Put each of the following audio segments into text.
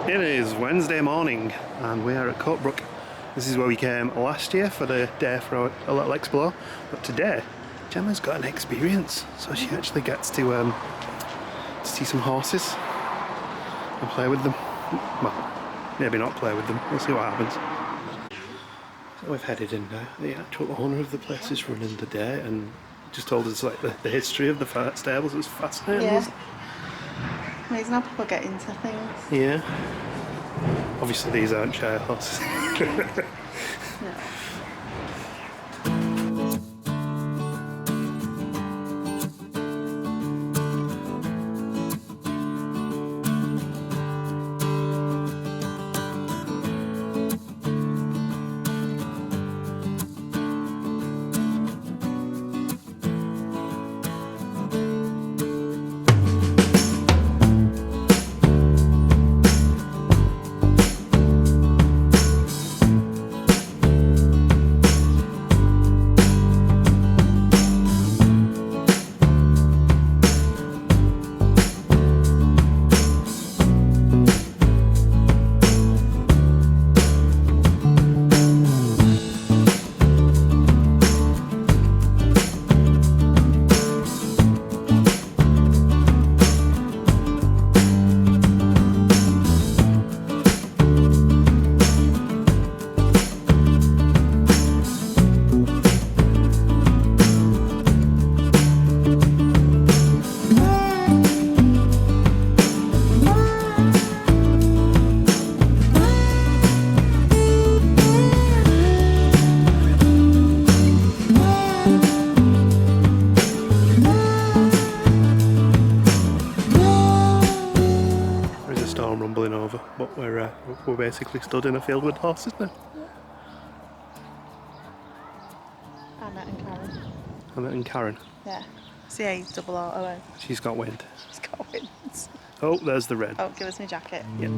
It is Wednesday morning and we are at Cotebrook. This is where we came last year for the day for a little explore, but today Gemma's got an experience, so she actually gets to see some horses and play with them. Well, maybe not play with them, we'll see what happens. So we've headed in now. The actual owner of the place is running the day and just told us like the history of the stables. It was fascinating. Yeah. Amazing how people get into things. Yeah. Obviously these aren't Shire horses. No. Rumbling over, but we're basically stood in a field with horses now. Anna and Karen. Anna and Karen. Yeah. C-A-double-R-O-N. She's got wind. She's got winds. Oh, there's the red. Oh, give us my jacket. Yep.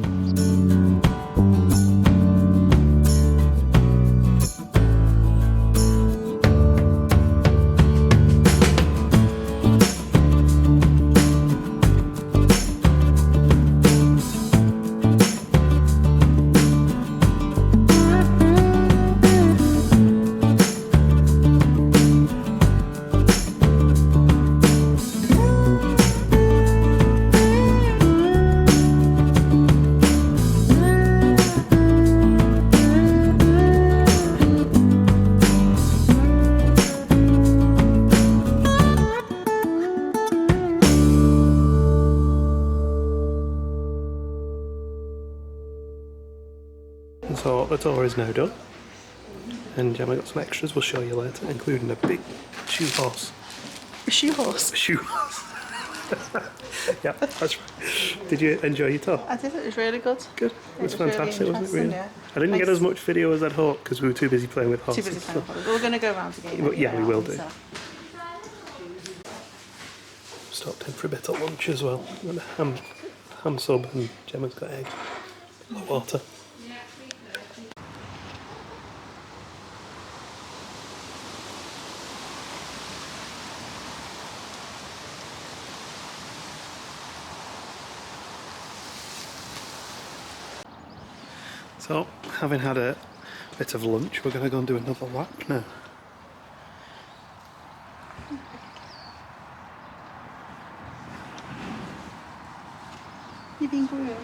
So the tour is now done, and Gemma got some extras we'll show you later, including a big shoe horse. A shoe horse? A shoe horse. Yeah, that's right. Did you enjoy your tour? I did, it was really good. Good. It was fantastic, really wasn't it, really? yeah. I didn't get as much video as I'd hoped because we were too busy playing with horses. Too busy playing with horses. We're going to go around again. But yeah, we will do. So. Stopped in for a bit at lunch as well. Got a ham sub and Gemma's got egg. Water. So, having had a bit of lunch, we're going to go and do another lap now. You've been groomed.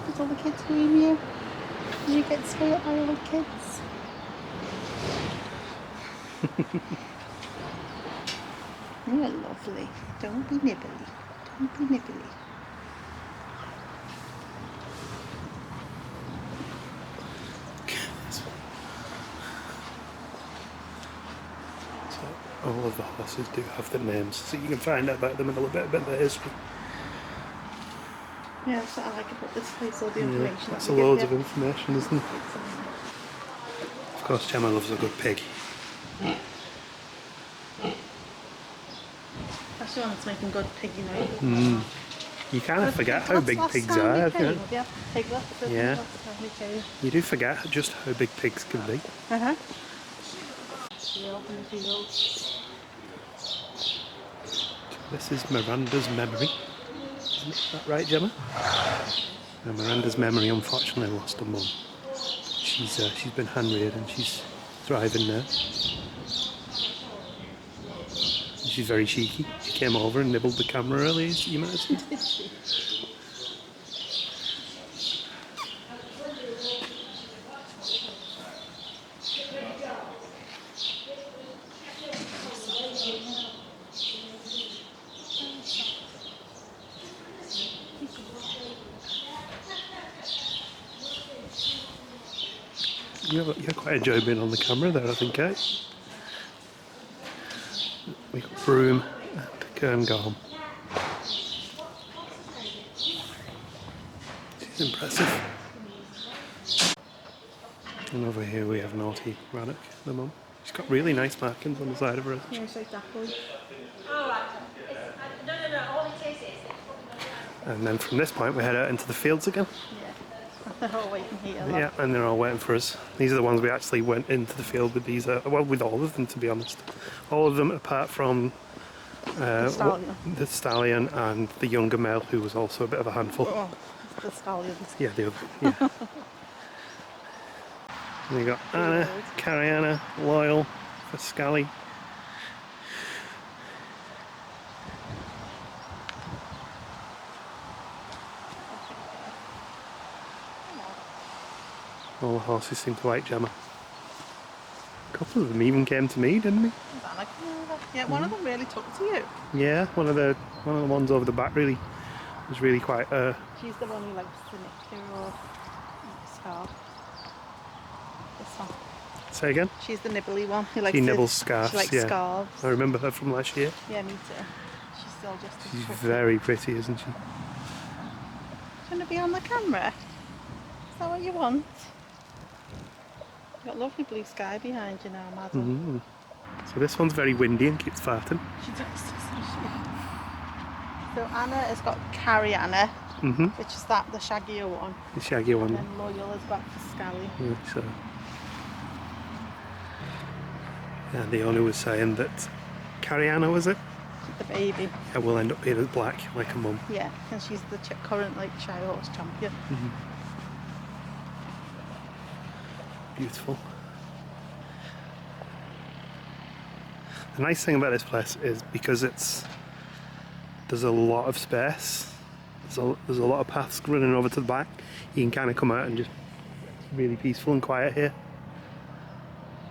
Did all the kids groom you? Did you get spoiled by all the kids? You're lovely. Don't be nibbly. Don't be nibbly. All of the horses do have their names, so you can find out about them in a little bit about their history. Yeah, that's what I like about this place, all the information. Yeah, that's loads of information, isn't it? Of course, Gemma loves a good pig. Especially when it's making good pig, you know. You kind of forget how big pigs are. Yeah. You do forget just how big pigs can be. This is Miranda's memory. Isn't that right, Gemma? Miranda's memory unfortunately lost her mum. She's been hand-reared and she's thriving now. She's very cheeky. She came over and nibbled the camera earlier, you might have seen. Did she? You quite enjoy being on the camera there, I think, eh? We got Broom and Cairngorm. She's impressive. And over here we have Naughty Rannoch, the mum. She's got really nice markings on the side of her. Yeah, exactly. And then from this point we head out into the fields again. Yeah. They're all waiting here. Yeah, and they're all waiting for us. These are the ones we actually went into the field with these, well, with all of them, to be honest. All of them apart from the stallion and the younger male, who was also a bit of a handful. Oh, the stallions. Yeah, the other, yeah. And we got Anna, Cariana, Loyal, for Scally. All the horses seem to like Gemma. A couple of them even came to me, didn't they? Yeah, one of them really took to you. Yeah, one of the ones over the back really was really quite. She's the one who likes the nectar or scarf. This one. Say again? She's the nibbly one. Who likes She nibbles scarves. She likes yeah. scarves. I remember her from last year. Yeah, me too. She's still just. She's very pretty, isn't she? Do you want to be on the camera? Is that what you want? You've got lovely blue sky behind you now, madam. So this one's very windy and keeps farting. She does, doesn't she? So Anna has got Cariana, which is the shaggier one. The shaggy one. And then Loyal has got the Scally. Yeah, so. And the owner was saying that Cariana, was it? The baby. Yeah, will end up being as black like a mum. Yeah, and she's the current Shire Horse champion. Beautiful. The nice thing about this place is because there's a lot of space. There's a lot of paths running over to the back. You can kind of come out and just it's really peaceful and quiet here.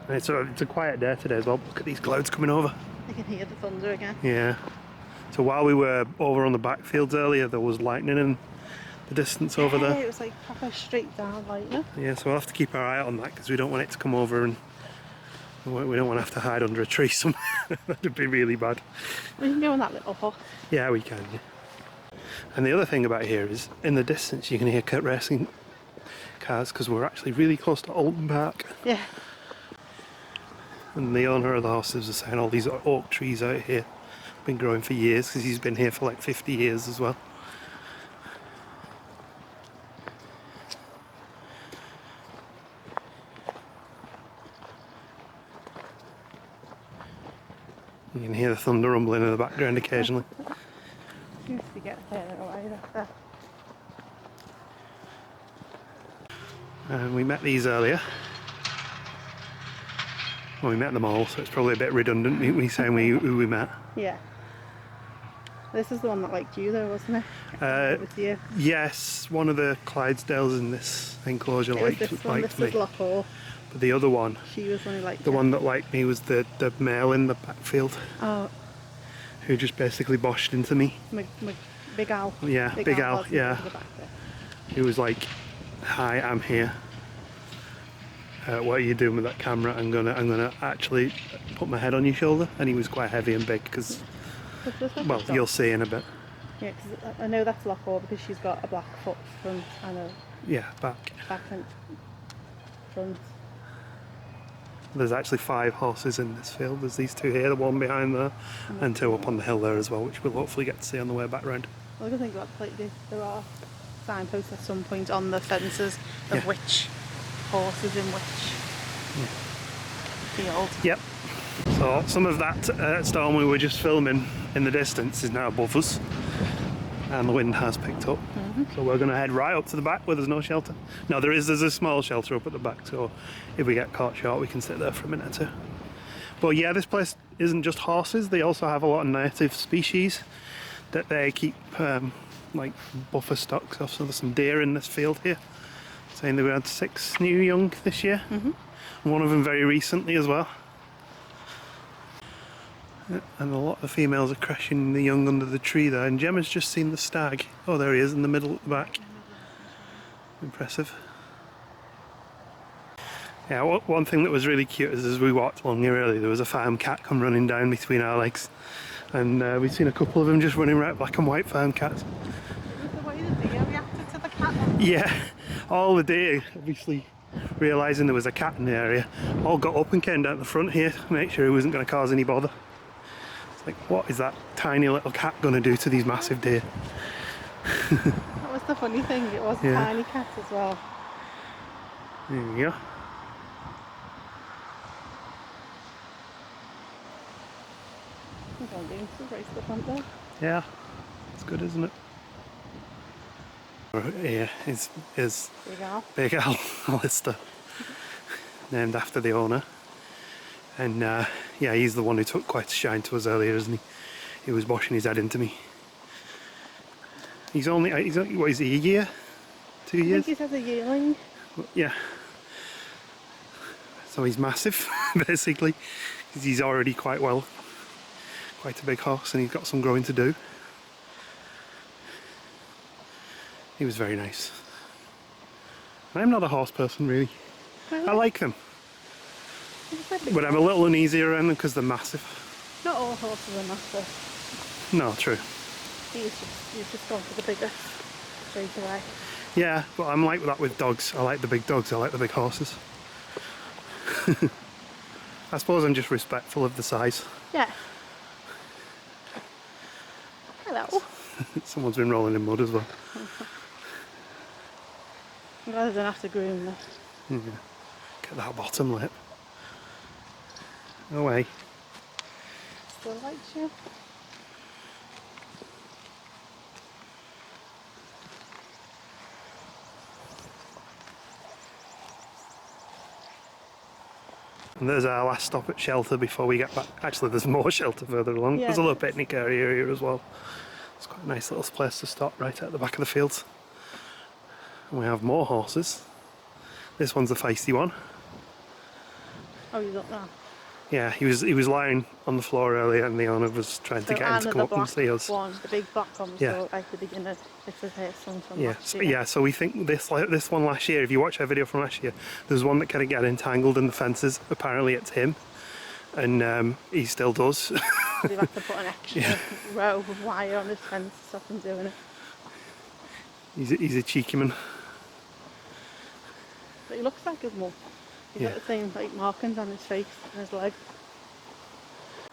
And it's a quiet day today as well. Look at these clouds coming over. You can hear the thunder again. Yeah. So while we were over on the backfields earlier, there was lightning in the distance over there. It was like proper straight down lightning. Yeah, so we'll have to keep our eye out on that because we don't want it to come over and we don't want to have to hide under a tree somewhere. That'd be really bad. We can go on that little hut. Yeah, we can, yeah. And the other thing about here is, in the distance you can hear racing cars because we're actually really close to Alton Park. Yeah. And the owner of the horses was saying all these oak trees out here have been growing for years because he's been here for like 50 years as well. You can hear the thunder rumbling in the background occasionally. Used to get further away there. And we met these earlier. Well, we met them all, so it's probably a bit redundant me saying who we met. Yeah. This is the one that liked you though, wasn't it? With you. Yes, one of the Clydesdales in this enclosure liked this one. me. This is Lochore. But the other one, She was one who liked the you. one that liked me was the male in the backfield, Oh, who just basically boshed into me. Big Al. Yeah, Big Al, was yeah. in the back there. He was like, "Hi, I'm here. What are you doing with that camera? I'm gonna actually put my head on your shoulder." And he was quite heavy and big because, well, you'll see in a bit. Yeah, because I know that's Lochore because she's got a black foot front and a Yeah, back. back and front. There's actually 5 horses in this field. There's these 2 here, the one behind there, and 2 up on the hill there as well, which we'll hopefully get to see on the way back round. I was going to think about there are signposts at some point on the fences of which horse is in which field. Yep. So some of that storm we were just filming in the distance is now above us. and the wind has picked up. So we're going to head right up to the back where there's no shelter. No, there's a small shelter up at the back, so if we get caught short we can sit there for a minute or two. But yeah, this place isn't just horses, they also have a lot of native species that they keep like buffer stocks of. So there's some deer in this field here, saying that we had 6 new young this year, and one of them very recently as well. And a lot of females are crashing the young under the tree there, and Gemma's just seen the stag. Oh, there he is in the middle at the back. Impressive. Yeah, one thing that was really cute is as we walked along here earlier, there was a farm cat come running down between our legs, and we've seen a couple of them just running right, black and white farm cats. It was the way the deer reacted to the cat. Yeah, all the deer, obviously realising there was a cat in the area, all got up and came down the front here to make sure it wasn't going to cause any bother. It's like, what is that tiny little cat going to do to these massive deer? That was the funny thing, it was a tiny cat as well. There you go. I'm doing some race the front there. Yeah, it's good, isn't it? Here is Big Al. Big Al Alistair, named after the owner. And yeah, he's the one who took quite a shine to us earlier, isn't he? He was washing his head into me. He's only what is he, a year? 2 years? I think he's had a yearling. Yeah. So he's massive, basically. He's already quite a big horse, and he's got some growing to do. He was very nice. I'm not a horse person, really. Really? I like them, but I'm a little uneasy around them because they're massive. Not all horses are massive. No, true. You've just gone for the biggest straight away. Yeah, but I'm like that with dogs. I like the big dogs, I like the big horses. I suppose I'm just respectful of the size. Yeah. Hello. Someone's been rolling in mud as well. I'm glad I don't have to groom them. Yeah. Get that bottom lip. Away. Still likes you. And there's our last stop at shelter before we get back. Actually, there's more shelter further along. Yeah, There's a little picnic area here as well. It's quite a nice little place to stop right at the back of the fields. And we have more horses. This one's a feisty one. Oh, you got that? Yeah, he was lying on the floor earlier, and the owner was trying to get him to come up and see us. One, the big black one, Yeah. so right at the beginning, this was his son from Yeah, last so, year. yeah. So we think this one last year. If you watch our video from last year, there's one that kind of got entangled in the fences. Apparently, it's him, and he still does. They've had to put an extra row of wire on his fence to stop him doing it. He's a cheeky man. But he looks like his mum. He's Yeah. got the same like markings on his face and his leg.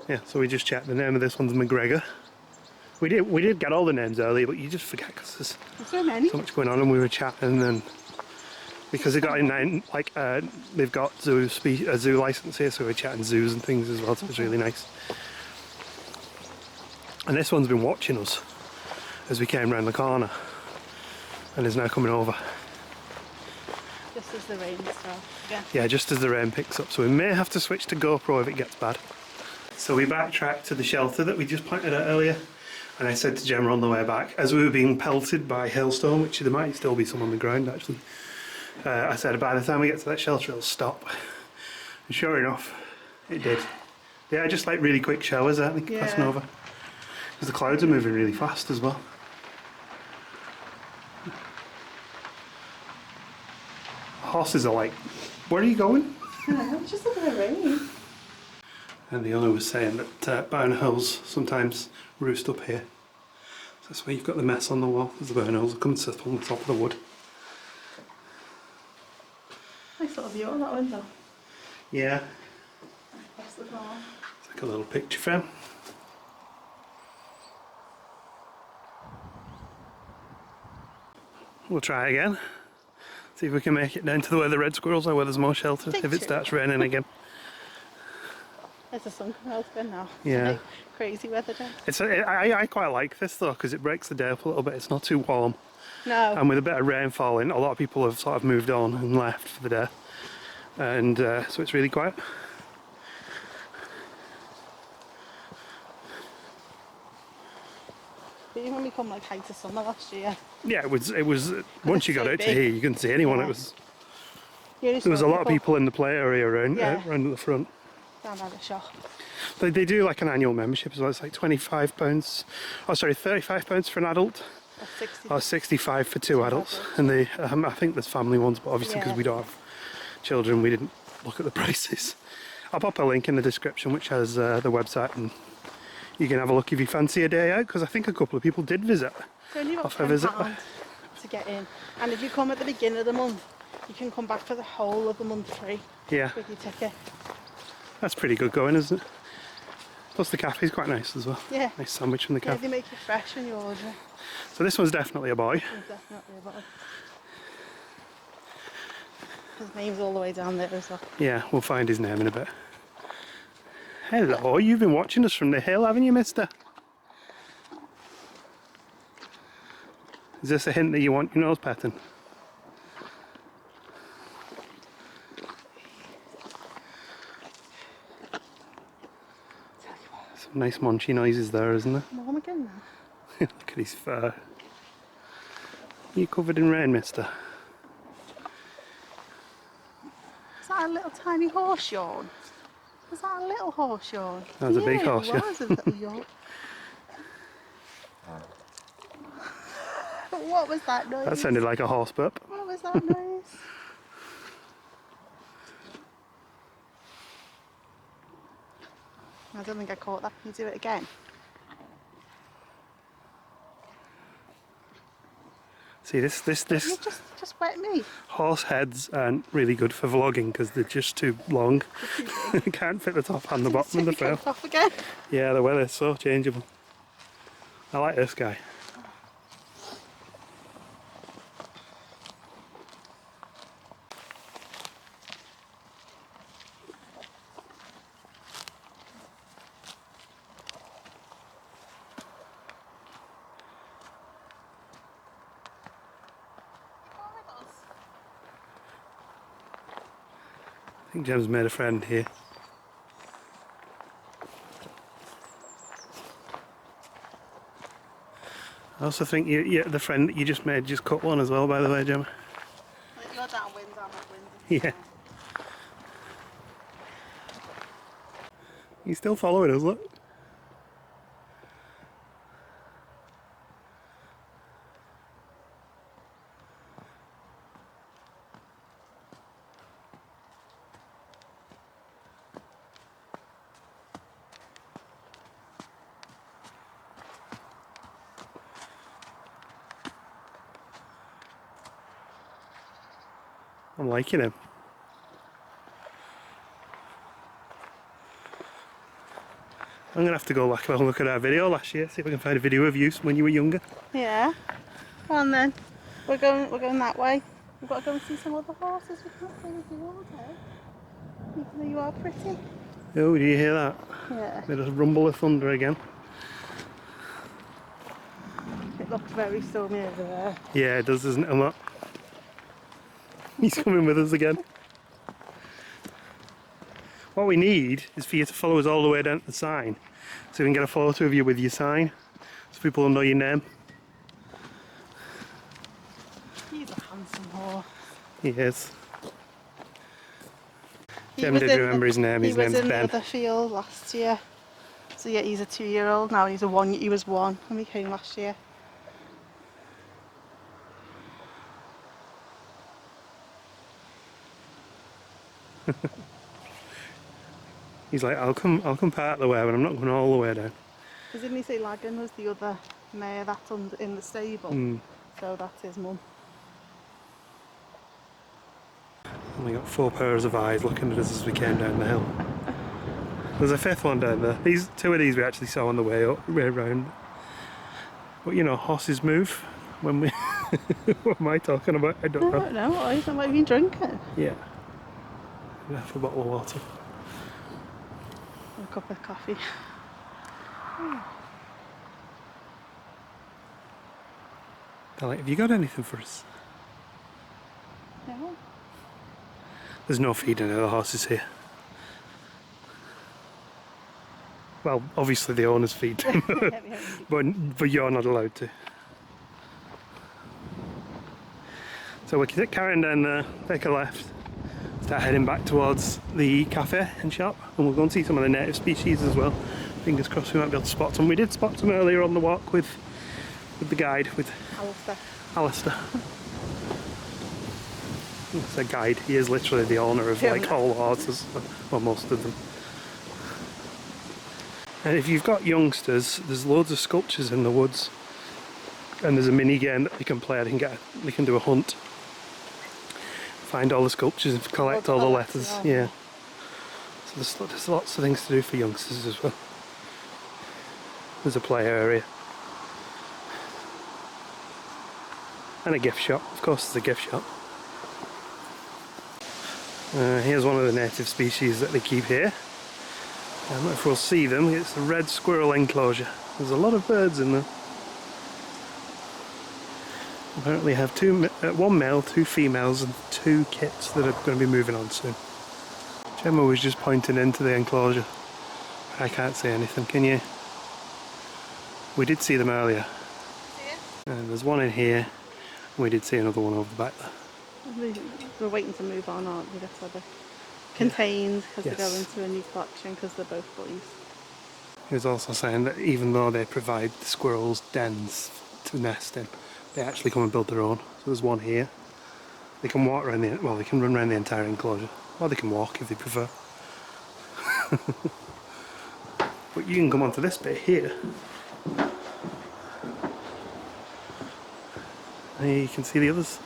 Yeah, so we just checked the name of this one's McGregor. We did get all the names earlier, but you just forget because there's so many. so much going on, and we were chatting, and because they got in like they've got a zoo license here, so we're chatting zoos and things as well. So it's really nice. And this one's been watching us as we came round the corner, and is now coming over. Just as the rain starts again. Yeah, just as the rain picks up, so we may have to switch to GoPro if it gets bad. So we backtracked to the shelter that we just pointed out earlier, and I said to Gemma on the way back, as we were being pelted by hailstone, which there might still be some on the ground actually, I said by the time we get to that shelter it'll stop. And sure enough, it did. Yeah, just like really quick showers, I think, passing over. Because the clouds are moving really fast as well. Horses are like, where are you going? It's just a bit of rain. And the owner was saying that barn owls sometimes roost up here. So that's why you've got the mess on the wall, because the barn owls will come and sit on the top of the wood. Nice little view on that window. Yeah, Across the farm. it's like a little picture frame. We'll try again. See if we can make it down to where the red squirrels are, where there's more shelter, if it starts raining again. There's the sun coming out again now. Yeah. Crazy weather day. I quite like this though, because it breaks the day up a little bit. It's not too warm. No. And with a bit of rain falling, a lot of people have sort of moved on and left for the day. And so it's really quiet. But even when we come like height of summer last year. Yeah, it was once you got so out to big. here, you couldn't see anyone. Yeah. It was There there was a lot of people in the play area around Yeah. around at the front. Down by the shop. They do like an annual membership as well. It's like £25. Oh, sorry, £35 for an adult. Or 60. Or 65 for two adults. And they, I think there's family ones, but obviously because Yeah. we don't have children, we didn't look at the prices. I'll pop a link in the description which has the website, and you can have a look if you fancy a day out, because I think a couple of people did visit. It's only about Off a visit. £10 to get in. And if you come at the beginning of the month, you can come back for the whole of the month free Yeah, with your ticket. that's pretty good going, isn't it? Plus the cafe's quite nice as well. Yeah. Nice sandwich from the Yeah, cafe. they make it fresh when you order it. So this one's definitely a boy. It's definitely a bottle. His name's all the way down there as well. Yeah, we'll find his name in a bit. Hello, you've been watching us from the hill, haven't you, mister? Is this a hint that you want your nose petting? Some nice munchy noises there, isn't there? Warm again now. Look at his fur. You covered in rain, mister? Is that a little tiny horse yawn? Was that a little horse yawn? That was a big Yeah, horse it yawn. was a little yawn. But what was that noise? That sounded like a horse burp. What was that noise? I don't think I caught that. Can you do it again? See, this You just wet me. horse heads aren't really good for vlogging because they're just too long. They can't fit the top and the bottom of the Take frame. it off again. Yeah, the weather's so changeable. I like this guy. I think Gem's made a friend here. I also think the friend that you just made just cut one as well, by the way, Gemma. You're downwind, I'm upwind. Yeah. He's still following us, look. I'm liking him. I'm gonna have to go back and look at our video last year, see if I can find a video of you when you were younger. Yeah. Come on then. We're going that way. We've got to go and see some other horses. We can't stay with you all day. Even though you are pretty. Oh, do you hear that? Yeah. Bit of rumble of thunder again. It looks very stormy over there. Yeah, it does, doesn't it? Look. He's coming with us again. What we need is for you to follow us all the way down to the sign, so we can get a photo of you with your sign, so people will know your name. He's a handsome horse. He is. He Gem was did in remember his name. His He was name's in Ben. the other field last year. So yeah, he's a 2-year-old now. He was one when we came last year. He's like, I'll come part of the way, but I'm not going all the way down. Because didn't he say Lagan was the other mare that's in the stable? Mm. So that's his mum. And we got 4 pairs of eyes looking at us as we came down the hill. There's a 5th one down there. 2 of these we actually saw on the way round. But you know, horses move when we... What am I talking about? I don't I know. don't know. Why is that what you've been drinking? Yeah. Half a bottle of water. cup of coffee. They're like, have you got anything for us? No. There's no feeding of the horses here. Well, obviously the owners feed them, but you're not allowed to. So we're carrying down there, take a left, start heading back towards the cafe and shop, and we'll go and see some of the native species as well. Fingers crossed we might be able to spot some. We did spot some earlier on the walk with the guide, with Alistair. It's a guide, he is literally the owner of like all the horses, or most of them. And if you've got youngsters, there's loads of sculptures in the woods, and there's a mini game that they can play. They can do a hunt, find all the sculptures and collect all the letters. Yeah. So there's lots of things to do for youngsters as well. There's a play area. And a gift shop, of course there's a gift shop. Here's one of the native species that they keep here. I don't know if we'll see them. It's the red squirrel enclosure. There's a lot of birds in there. Apparently have one male, 2 females and 2 kits that are going to be moving on soon. Gemma was just pointing into the enclosure. I can't see anything, can you? We did see them earlier. And there's one in here. We did see another one over the back there. We're waiting to move on, aren't we? That's why they're contained, because they go into a new collection because they're both boys. He was also saying that even though they provide the squirrels dens to nest in, they actually come and build their own. So there's one here. They can walk around they can run around the entire enclosure, or they can walk if they prefer. But you can come onto this bit here. And you can see the others.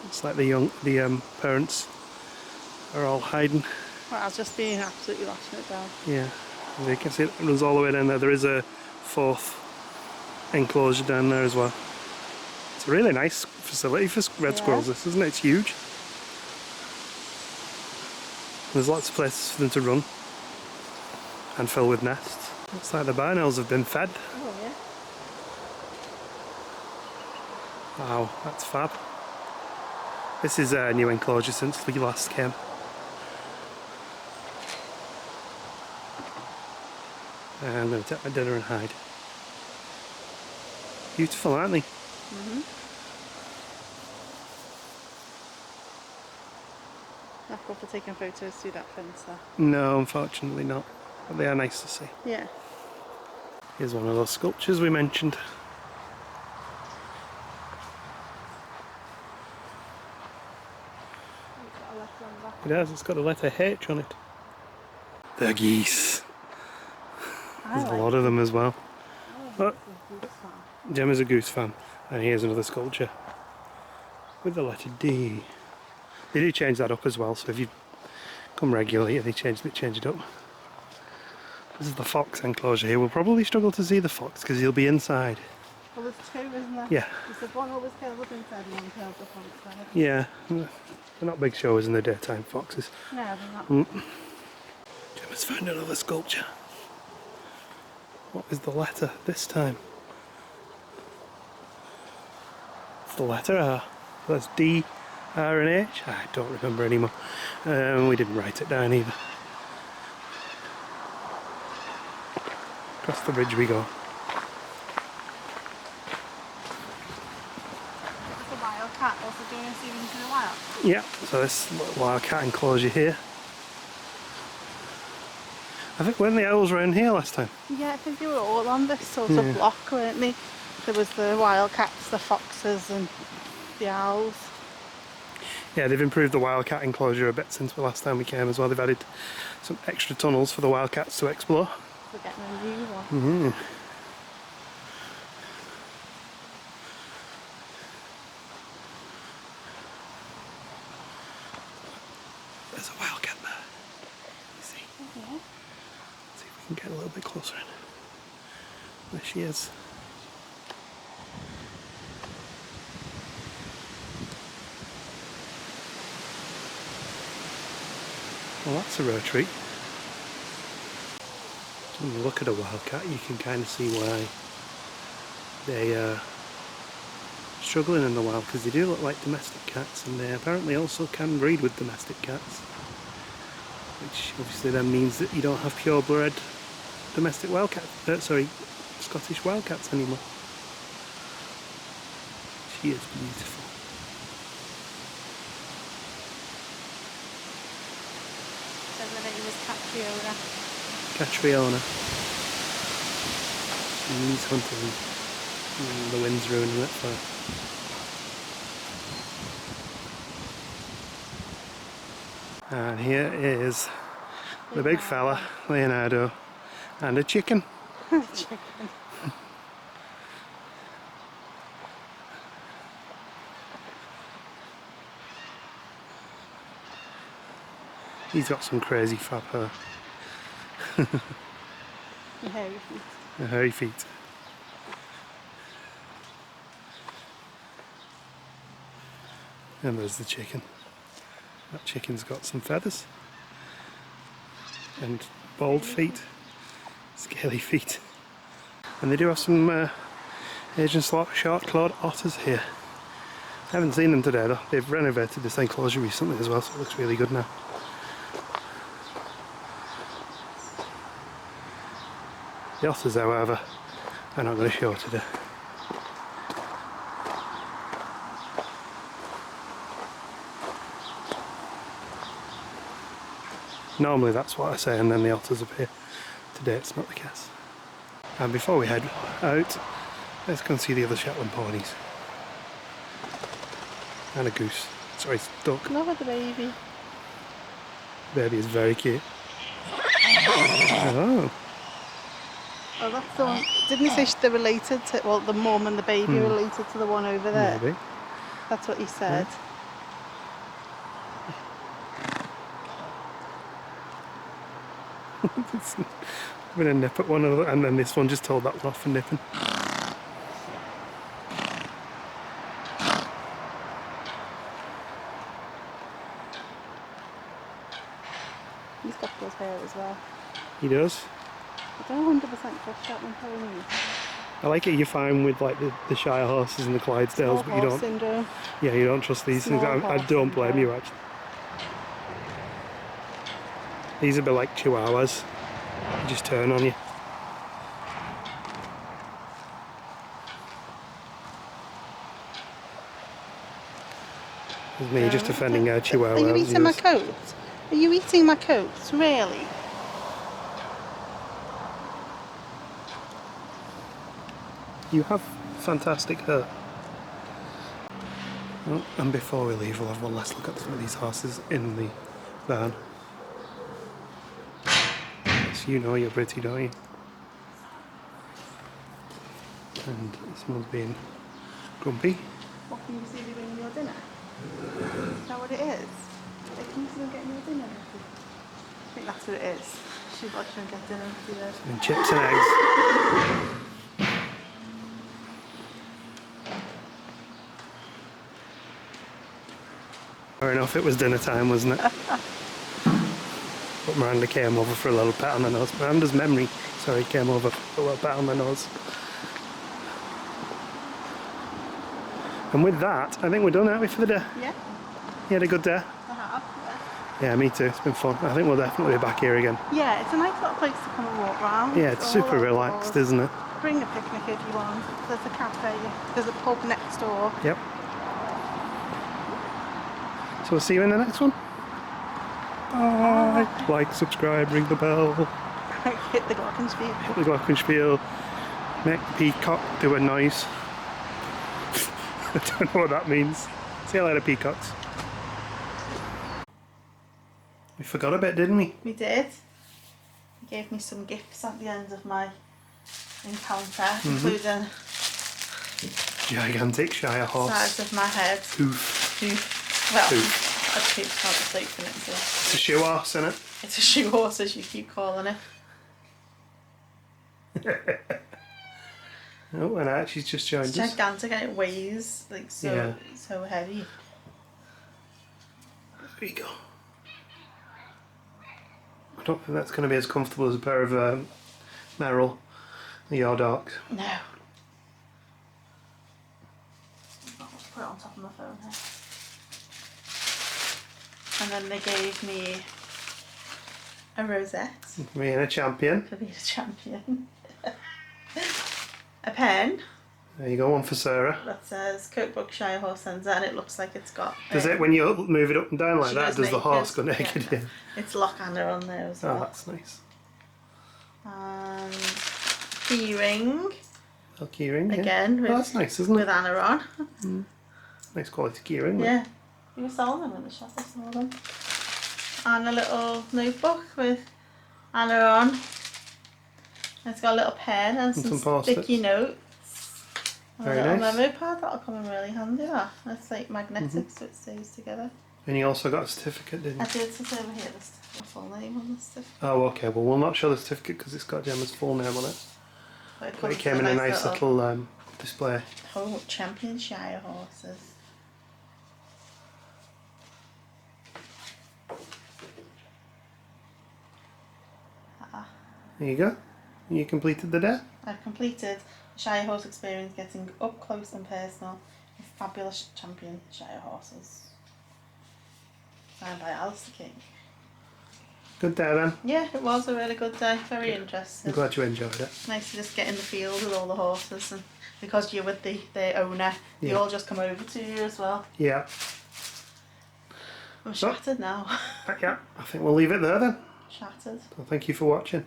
It's like the parents are all hiding. Well, I was just being absolutely lashing it down. Yeah, as you can see it runs all the way down there. There is a 4th enclosure down there as well. It's a really nice facility for red squirrels, this, isn't it? It's huge. There's lots of places for them to run and fill with nests. Looks like the barn owls have been fed. Oh yeah. Wow, that's fab. This is a new enclosure since we last came. I'm going to take my dinner and hide. Beautiful, aren't they? Not good for taking photos through that fence there. No, unfortunately not. But they are nice to see. Yeah. Here's one of those sculptures we mentioned. It has, it's got the letter H on it. The geese. There's a lot of them as well. But Gemma's a goose fan. And here's another sculpture with the letter D. They do change that up as well, so if you come regularly they change it up. This is the fox enclosure here. We'll probably struggle to see the fox because he'll be inside. Well, there's 2, isn't there? Yeah. There's one always curled up inside and one curled up outside. Yeah. They're not big showers in the daytime, foxes. No, they're not. Gemma's found another sculpture. What is the letter this time? It's the letter R. So that's D, R and H. I don't remember anymore. We didn't write it down either. Across the bridge we go. There's a wild cat also doing a season to the wild. Yeah, so this little wild cat enclosure here. I think weren't the owls around here last time? Yeah, I think they were all on this sort of block, weren't they? There was the wildcats, the foxes and the owls. Yeah, they've improved the wildcat enclosure a bit since the last time we came as well. They've added some extra tunnels for the wildcats to explore. We're getting a new one. There's a wildcat there. You see? Yeah. See if we can get a little bit closer in. There she is. Well, that's a rotary. When you look at a wildcat, you can kind of see why they are struggling in the wild, because they do look like domestic cats, and they apparently also can breed with domestic cats, which obviously then means that you don't have purebred domestic wildcat, Scottish wildcats anymore. She is beautiful. Said that it was Catriona. Catriona. She's hunting. The wind's ruining it for her. And here is the big fella, Leonardo, and a chicken. Chicken. He's got some crazy fab hair. Hairy feet. The hairy feet. And there's the chicken. That chicken's got some feathers. And bald feet. Scaly feet. And they do have some Asian short-clawed otters here. I haven't seen them today though. They've renovated this enclosure recently as well, so it looks really good now. The otters, however, are not going to show today. Normally that's what I say, and then the otters appear. Today it's not the case. And before we head out, let's go and see the other Shetland ponies. And a goose. Sorry, it's a duck. Look at the baby. The baby is very cute. Oh. Oh, that's the one. Didn't he say they're related to, well, the mum and the baby are related to the one over there? Maybe. That's what he said. I'm going to nip at one of them, and then this one just told that one off for nipping. He's got those hair as well. He does. I don't 100% trust Shetland ponies. I like it. You're fine with like the Shire Horses and the Clydesdales, but you don't. Syndrome. Yeah, you don't trust these things. I don't blame you actually. These are a bit like Chihuahuas. They just turn on you. There's me just offending our Chihuahua. Are you eating my coat? Are you eating my coat? Really? You have fantastic hair. Oh, and before we leave, we'll have one last look at some of these horses in the barn. Yes, you know you're pretty, don't you? And this one's being grumpy. What can you see doing your dinner? Is that what it is? Can you see them getting your dinner? I think that's what it is. She's watching them get dinner. And chips and eggs. Fair enough, it was dinner time, wasn't it? But Miranda came over for a little pat on the nose. Miranda's memory, sorry, came over for a little pat on the nose. And with that, I think we're done, aren't we, for the day? Yeah. You had a good day? I have, Yeah, me too. It's been fun. I think we'll definitely be back here again. yeah, it's a nice little place to come and walk around. Yeah, it's super all relaxed, outdoors. isn't it? Bring a picnic if you want. There's a cafe, there's a pub next door. Yep. So we'll see you in the next one. Bye. Like, subscribe, ring the bell. Hit the glockenspiel. Hit the glockenspiel. Make the peacock do a noise. I don't know what that means. See you later, peacocks. We forgot a bit, didn't we? We did. He gave me some gifts at the end of my encounter, including Gigantic Shire the horse. size of my head. Hoof. Well, Hoof. I'd keep not the safe in it, so. It's a shoe horse, isn't it? It's a shoe horse, as you keep calling it. Oh, and Archie's just joined It's us. gigantic and it weighs like so so heavy. There you go. I don't think that's going to be as comfortable as a pair of Merrill, the Yordogs. No. I'll put it on top of my phone here. And then they gave me a rosette. Being a champion. For being a champion. A pen. There you go, one for Sarah. That says Cotebrook Shire Horse Centre, and it looks like it's got... Does it, when you move it up and down like that, does naked. the horse go naked? Yeah. Yeah. It's lock Anna on there as well. Oh, that's nice. And key ring. A key ring, yeah. Again, with, that's nice, isn't it? with Anna on. Nice quality key ring. Yeah. You were selling them in the shop, I saw them. And a little notebook with Anna on. And it's got a little pen and some sticky notes. Very a little nice. memo pad, that'll come in really handy, that. It's like magnetic, so it stays together. And you also got a certificate, didn't you? I did sit over here, the full name on the certificate. Oh, okay. Well, we'll not show the certificate because it's got Gemma's full name on it. But it came in a nice little display. Oh, champion Shire Horses. There you go. You completed the day. I've completed the Shire Horse experience, getting up close and personal with fabulous champion Shire Horses. Signed by Alistair King. Good day then. Yeah, it was a really good day. Very interesting. I'm glad you enjoyed it. Nice to just get in the field with all the horses, and because you're with the owner, they all just come over to you as well. Yeah. I'm shattered now. Yeah, I think we'll leave it there then. Shattered. So thank you for watching.